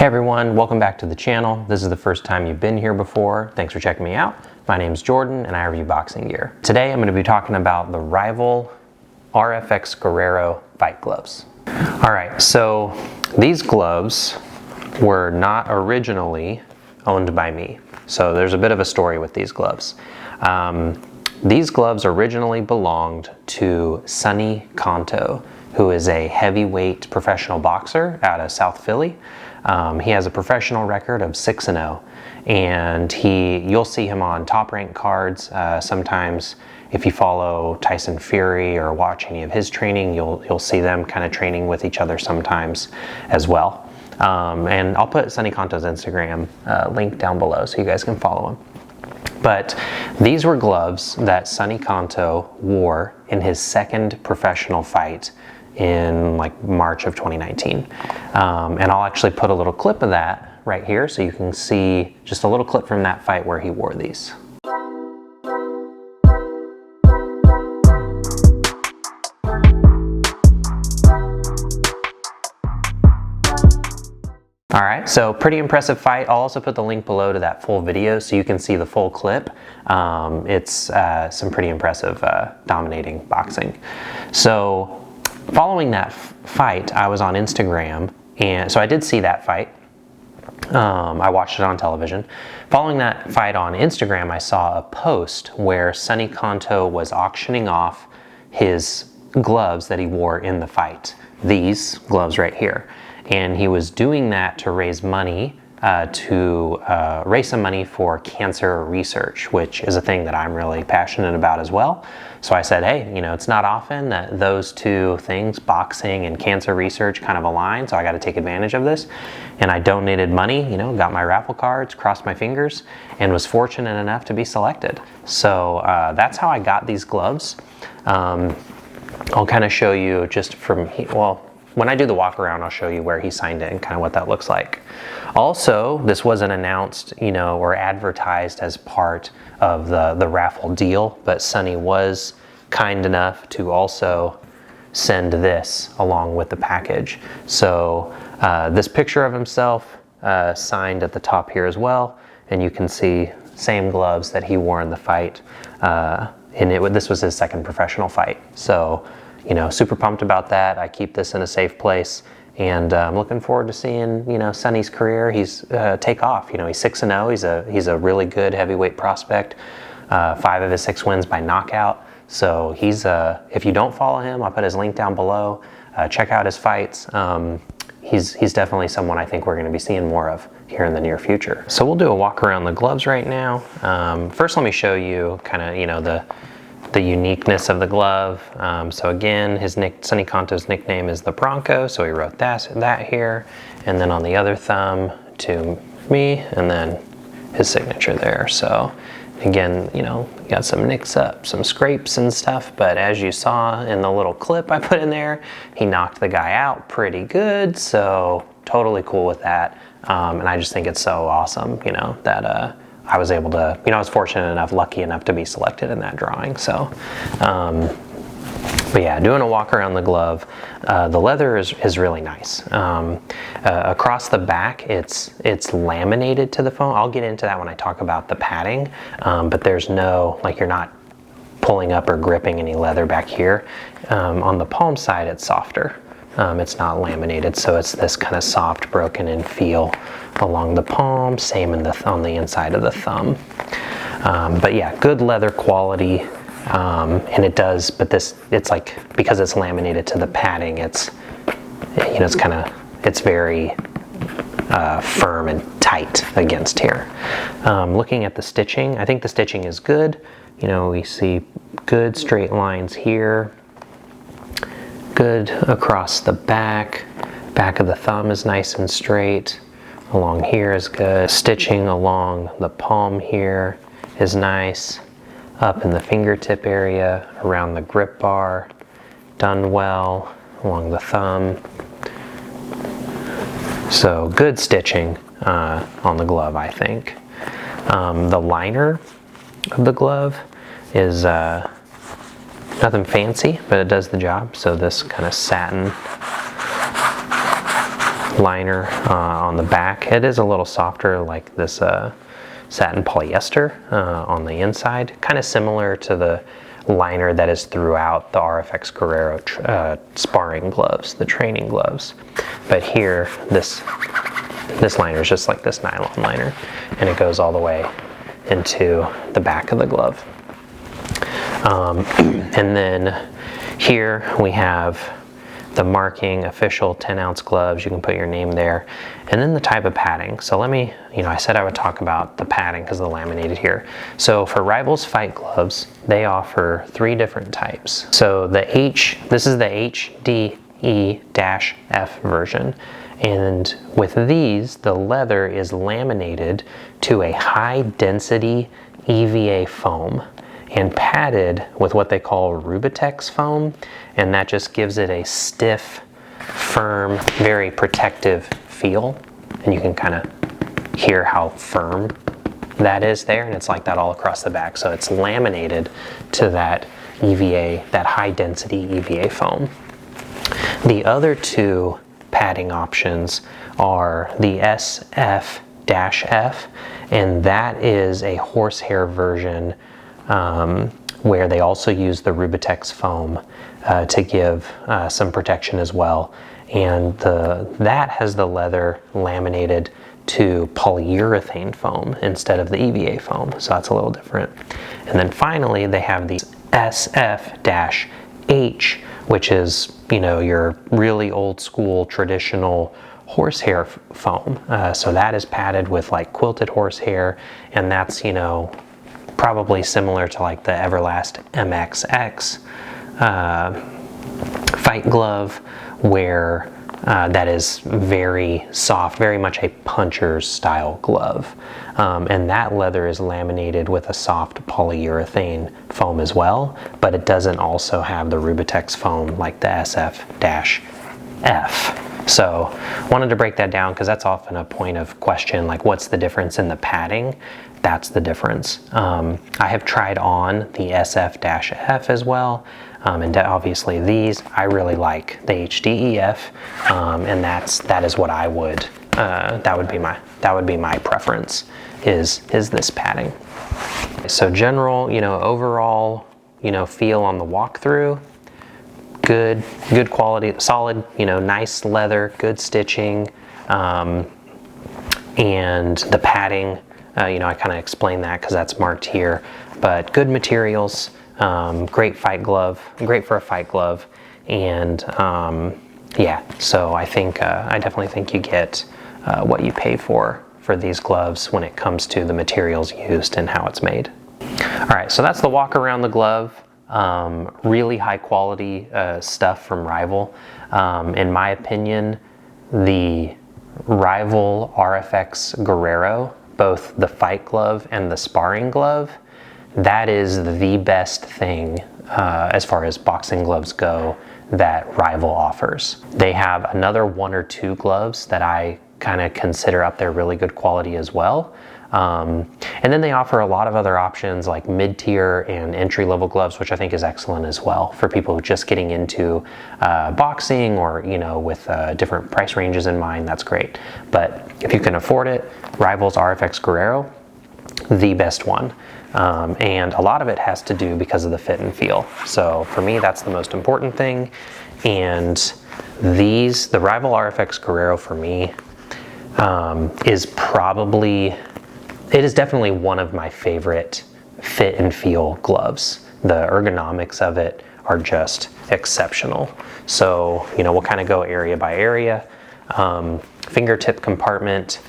Hey everyone, welcome back to the channel. This is the first time you've been here before. Thanks for checking me out. My name's Jordan and I review boxing gear. Today I'm going to be talking about the Rival RFX Guerrero fight gloves. Alright, so these gloves were not originally owned by me. So there's a bit of a story with these gloves. These gloves originally belonged to Sonny Conto, who is a heavyweight professional boxer out of South Philly. He has a professional record of 6-0, and you'll see him on Top Rank cards. Sometimes if you follow Tyson Fury or watch any of his training, you'll see them kind of training with each other sometimes as well. And I'll put Sonny Conto's Instagram link down below so you guys can follow him. But these were gloves that Sonny Conto wore in his second professional fight in like March of 2019. And I'll actually put a little clip of that right here so you can see just a little clip from that fight where he wore these. Alright, so pretty impressive fight. I'll also put the link below to that full video so you can see the full clip. It's some pretty impressive dominating boxing. So following that fight, I was on Instagram, and so I did see that fight. I watched it on television. Following that fight on Instagram, I saw a post where Sonny Conto was auctioning off his gloves that he wore in the fight. These gloves right here. And he was doing that to raise money, raise some money for cancer research, which is a thing that I'm really passionate about as well. So I said, hey, you know, it's not often that those two things, boxing and cancer research, kind of align, so I got to take advantage of this. And I donated money, you know, got my raffle cards, crossed my fingers, and was fortunate enough to be selected. So that's how I got these gloves. I'll kind of show you just from here, well, when I do the walk around, I'll show you where he signed it and kind of what that looks like. Also, this wasn't announced, you know, or advertised as part of the raffle deal, but Sonny was kind enough to also send this along with the package. So this picture of himself signed at the top here as well, and you can see same gloves that he wore in the fight, and this was his second professional fight. So, you know, super pumped about that. I keep this in a safe place, and I'm looking forward to seeing, you know, Sonny's career. He's take off. You know, he's 6-0. He's a really good heavyweight prospect. 5 of his 6 wins by knockout. So he's if you don't follow him, I'll put his link down below. Check out his fights. He's definitely someone I think we're going to be seeing more of here in the near future. So we'll do a walk around the gloves right now. First, let me show you kind of, you know, the uniqueness of the glove. So again, Sonny Conto's nickname is the Bronco, so he wrote that here, and then on the other thumb to me, and then his signature there. So again, you know, got some nicks up, some scrapes and stuff, but as you saw in the little clip I put in there, he knocked the guy out pretty good, so totally cool with that. And I just think it's so awesome, you know, that I was able to, you know, I was fortunate enough, lucky enough to be selected in that drawing. So, but yeah, doing a walk around the glove. The leather is really nice. Across the back, it's laminated to the foam. I'll get into that when I talk about the padding, but there's no, like, you're not pulling up or gripping any leather back here. On the palm side, it's softer. It's not laminated, so it's this kind of soft, broken in feel along the palm, same on the inside of the thumb. But yeah, good leather quality, and it does, but it's like, because it's laminated to the padding, it's, you know, it's very firm and tight against here. Looking at the stitching, I think the stitching is good. You know, we see good straight lines here. Good across the back. Back of the thumb is nice and straight. Along here is good. Stitching along the palm here is nice. Up in the fingertip area, around the grip bar, done well. Along the thumb. So good stitching on the glove, I think. The liner of the glove is nothing fancy, but it does the job. So this kind of satin liner on the back. It is a little softer, like this satin polyester on the inside, kind of similar to the liner that is throughout the RFX Guerrero sparring gloves, the training gloves. But here, this liner is just like this nylon liner, and it goes all the way into the back of the glove. And then here we have the marking official 10-ounce gloves. You can put your name there, and then the type of padding. So let me, I said I would talk about the padding because of the laminated here. So for Rivals Fight gloves, they offer 3 different types. So this is the HDE-F version, and with these, the leather is laminated to a high density EVA foam and padded with what they call Rubitex foam, and that just gives it a stiff, firm, very protective feel. And you can kind of hear how firm that is there, and it's like that all across the back. So it's laminated to that EVA, that high density EVA foam. The other 2 padding options are the SF-F, and that is a horsehair version where they also use the Rubitex foam to give some protection as well. And that has the leather laminated to polyurethane foam instead of the EVA foam, so that's a little different. And then finally, they have the SF-H, which is, your really old school traditional horsehair foam. So that is padded with like quilted horsehair, and that's, probably similar to like the Everlast MXX fight glove, where that is very soft, very much a puncher's style glove. And that leather is laminated with a soft polyurethane foam as well, but it doesn't also have the Rubitex foam like the SF-F. So wanted to break that down because that's often a point of question, like what's the difference in the padding? That's the difference. I have tried on the SF-F as well, and obviously these I really like the HDEF, and that is what I would that would be my preference is this padding. So general, overall, feel on the walkthrough. Good quality, solid, nice leather, good stitching, and the padding, I kind of explained that because that's marked here, but good materials, great fight glove, great for a fight glove, and yeah, so I definitely think you get what you pay for these gloves when it comes to the materials used and how it's made. All right, so that's the walk around the glove. Really high quality stuff from Rival. In my opinion, the Rival RFX Guerrero, both the fight glove and the sparring glove, that is the best thing as far as boxing gloves go that Rival offers. They have another 1 or 2 gloves that I kind of consider up there really good quality as well. And then they offer a lot of other options like mid-tier and entry-level gloves, which I think is excellent as well for people just getting into boxing or, with different price ranges in mind. That's great. But if you can afford it, Rival's RFX Guerrero, the best one. And a lot of it has to do because of the fit and feel. So for me, that's the most important thing. And the Rival RFX Guerrero for me it is definitely one of my favorite fit and feel gloves. The ergonomics of it are just exceptional. So, we'll kind of go area by area. Fingertip compartment,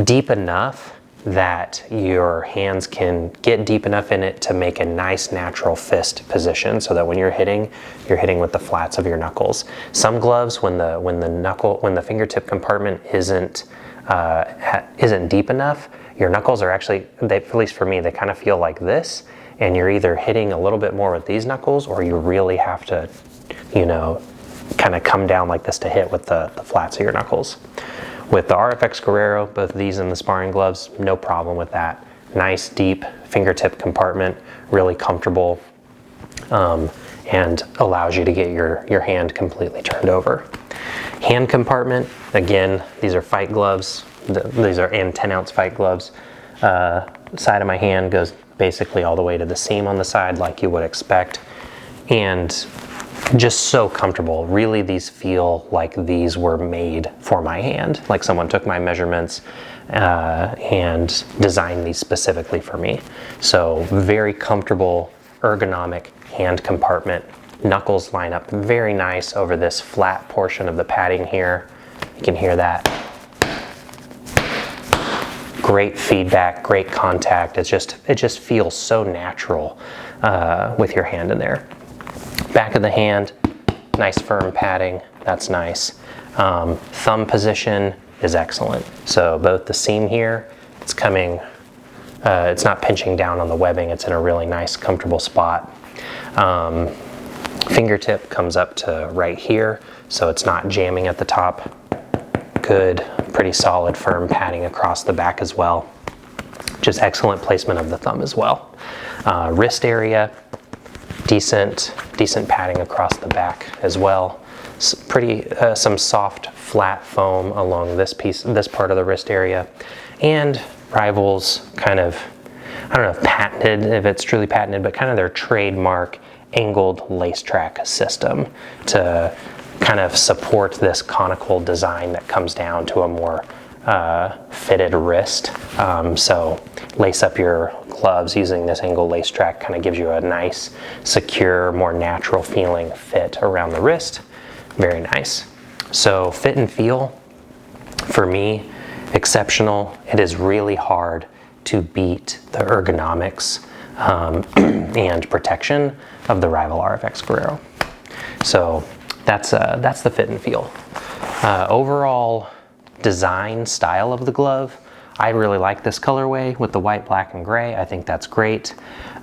deep enough that your hands can get deep enough in it to make a nice natural fist position so that when you're hitting with the flats of your knuckles. Some gloves, when the fingertip compartment isn't deep enough, your knuckles are actually, at least for me, they kind of feel like this, and you're either hitting a little bit more with these knuckles or you really have to, kind of come down like this to hit with the flats of your knuckles. With the RFX Guerrero, both these and the sparring gloves, no problem with that. Nice deep fingertip compartment, really comfortable, and allows you to get your hand completely turned over. Hand compartment, again, these are fight gloves. These are 10-ounce fight gloves. Side of my hand goes basically all the way to the seam on the side like you would expect. And just so comfortable. Really, these feel like these were made for my hand. Like someone took my measurements and designed these specifically for me. So very comfortable, ergonomic hand compartment. Knuckles line up very nice over this flat portion of the padding here. You can hear that. Great feedback, great contact. It just feels so natural with your hand in there. Back of the hand, nice firm padding, that's nice. Thumb position is excellent. So both the seam here, it's coming, it's not pinching down on the webbing, it's in a really nice, comfortable spot. Fingertip comes up to right here, so it's not jamming at the top. Good, pretty solid, firm padding across the back as well. Just excellent placement of the thumb as well. Wrist area, decent padding across the back as well. Some soft flat foam along this part of the wrist area, and Rival's kind of, I don't know if patented, if it's truly patented, but kind of their trademark angled lace track system to kind of support this conical design that comes down to a more fitted wrist. So lace up your gloves using this angled lace track kind of gives you a nice, secure, more natural feeling fit around the wrist. Very nice. So fit and feel, for me, exceptional. It is really hard to beat the ergonomics and protection of the Rival RFX Guerrero. So that's the fit and feel. Overall design style of the glove, I really like this colorway with the white, black, and gray. I think that's great.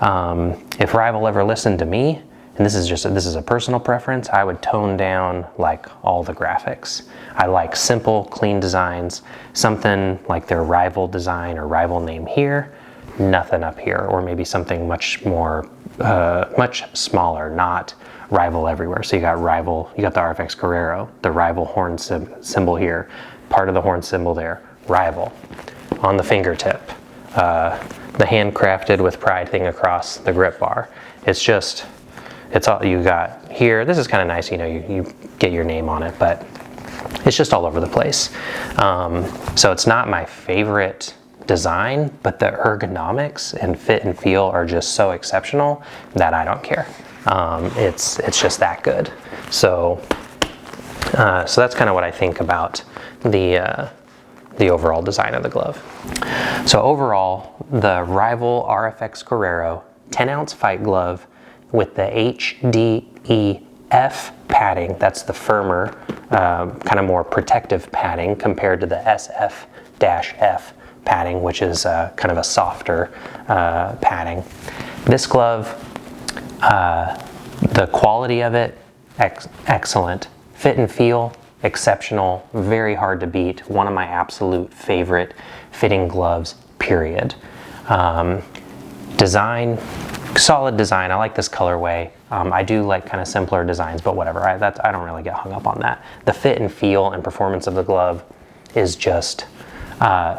If Rival ever listened to me, and this is a personal preference, I would tone down like all the graphics. I like simple, clean designs, something like their Rival design or Rival name here, nothing up here, or maybe something much more, much smaller, not Rival everywhere. So you got Rival, you got the RFX Guerrero, the Rival horn symbol here, part of the horn symbol there, Rival. On the fingertip, the handcrafted with pride thing across the grip bar. It's all you got here. This is kind of nice, you know, you get your name on it, but it's just all over the place. So it's not my favorite design, but the ergonomics and fit and feel are just so exceptional that I don't care. It's just that good. So that's kind of what I think about the overall design of the glove. So overall, the Rival RFX Guerrero 10-ounce fight glove with the HDEF padding, that's the firmer, kind of more protective padding compared to the SF-F padding, which is kind of a softer padding. This glove, the quality of it, excellent. Fit and feel, exceptional, very hard to beat. One of my absolute favorite fitting gloves, period. Design, solid design. I like this colorway. I do like kind of simpler designs, but whatever. I don't really get hung up on that. The fit and feel and performance of the glove is just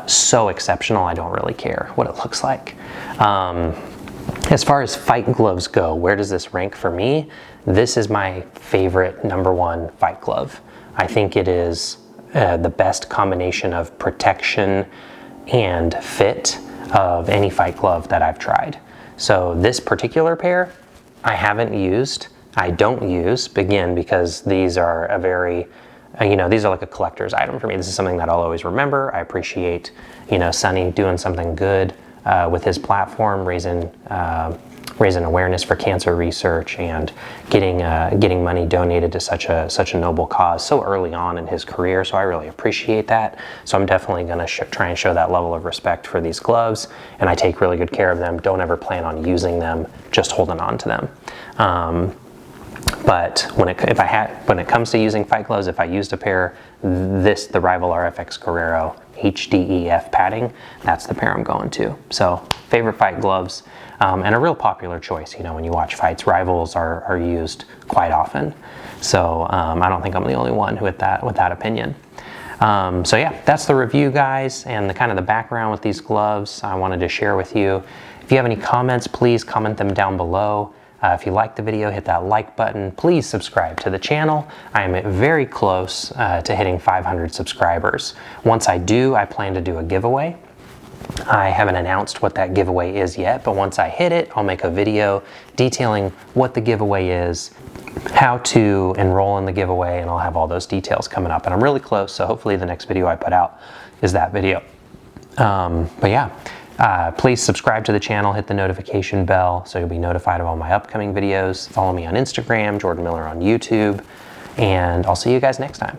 so exceptional. I don't really care what it looks like. As far as fight gloves go, where does this rank for me? This is my favorite #1 fight glove. I think it is the best combination of protection and fit of any fight glove that I've tried. So this particular pair, I haven't used. I don't use, again, because these are a very, these are like a collector's item for me. This is something that I'll always remember. I appreciate, Sonny doing something good with his platform, raising awareness for cancer research and getting money donated to such a noble cause so early on in his career. So I really appreciate that. So I'm definitely going to try and show that level of respect for these gloves, and I take really good care of them. Don't ever plan on using them, just holding on to them. But when it comes to using fight gloves, if I used a pair, the Rival RFX Guerrero, HDEF padding, that's the pair I'm going to. So favorite fight gloves, and a real popular choice. You know, when you watch fights, Rivals are used quite often. So I don't think I'm the only one with that opinion. So yeah, that's the review, guys, and the kind of the background with these gloves I wanted to share with you. If you have any comments, please comment them down below. If you liked the video, hit that like button. Please subscribe to the channel. I am very close to hitting 500 subscribers. Once I do, I plan to do a giveaway. I haven't announced what that giveaway is yet, but once I hit it, I'll make a video detailing what the giveaway is, how to enroll in the giveaway, and I'll have all those details coming up. And I'm really close, so hopefully the next video I put out is that video. But yeah. Please subscribe to the channel, hit the notification bell so you'll be notified of all my upcoming videos. Follow me on Instagram, Jordan Miller on YouTube, and I'll see you guys next time.